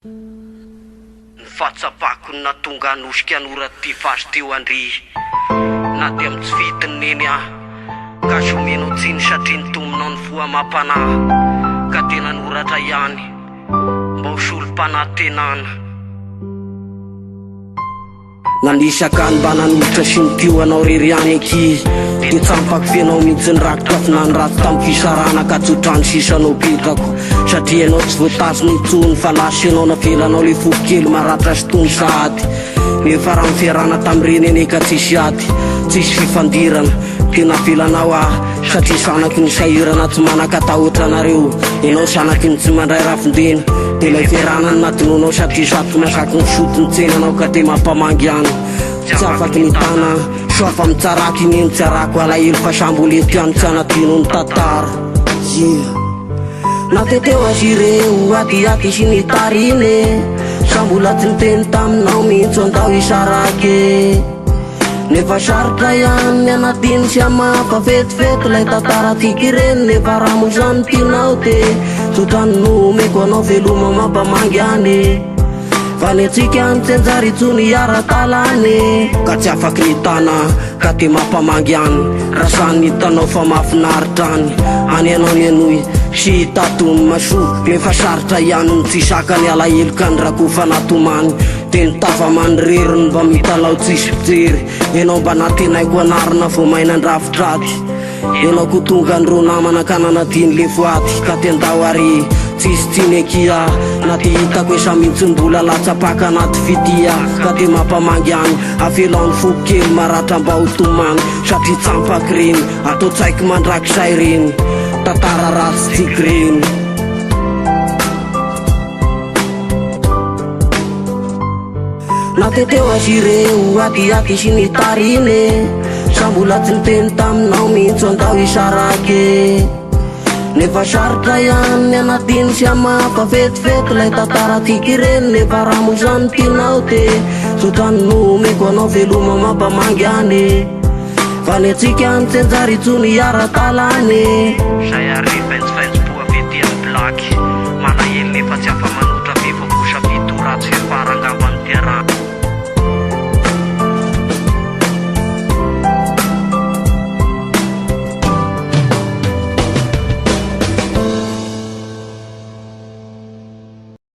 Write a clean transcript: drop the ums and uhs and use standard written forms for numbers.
Ny fahatsapako ny natonga hanosika hanora ty fasy teo andry, na dia amin'ny tsy fitiny neny aho ka somenao tsiny satria nitominao ny foa mampanahy, ka tena noratra ihany mba ho solom-panantenana. Nanisaka ny mba nanohitra sy nitio anao rery any ankizy, dia tsampako fianao mihitsy ny rakotra fi nanoratsy tamin'ny fisarana ka tsotrany sisanao petrako, satria ianao tsy voatazona intsony fa lasy ianao navelanao le foko kely maratra sy tony sahady. Nefa raha mifiarana tamin'ireny ene ka tsisy ady, tsisy fifandirana, tena velanao aho satria sanaky ny sahirana tsy manakatahotra anareo. Ianao sanaky ny tsy mandray rafindena, dia ilay fiarana ny natinoanao satria satroky masaky ny soty ny tsenanao ka te mampamangy any. Tsy afaky ny tana soafa mitsaraky iny tsy arako alahelo fa samboly tiany tsy anatino ny tantara. Nateteo azy ireo aty sy ny tarine, sambola tsy niteny taminao mihitsy andao isarake. Nefa sarotra ihany ny anatiny sy amafa fetifety lay tantara tiky ireny, nefa raha mozany tinao te sotrany nomeko anao veloma mampamangy any. Fa ny antsika ny tsenjary tsony ara-talane, ka tsy afaky ny tana ka te mampamangy any. Rasany hitanao fa mahafinaritra any, any anao ny anohy sy tatony maso. Nefa sarotra ihany ny tsisaka ny alahelo ka ny rakofa natomany, dia nitafa manireriny mba mitalao tsisy pijery. Ianao mba natenaiko anarina vo maina ndrafitraty, ianao ko tonga ny ro namana ka nanadiny le foaty, ka te andao ary tsisy tsinekia na te hitako esa mihitsy mbola latsapaka anaty fitia, ka te mampamangy any avelao ny foko kely maratra mba ho tomany, satria tsampaky reny atao tsaiky mandrakizay reny tantara ratsy tiky reny. Nateteo azy ireo aty sy ny tarine, sambola tsy niteny taminao mihitsy andao isarake. Nefa sarotra ihany ny anatiny sy amafa fetifety lay tantara tiky ireny, nefa raha mozany tinao te sotrany nomeko anao veloma mampamangy any. Fa ny antsika ny tsenjary tsony ara-talane, zay ary faintsifaintsy-poa vetiany blaky manahely nefa tsy afa manotra ve fa kosa vito ratsy fiafarangamba ny tiarana.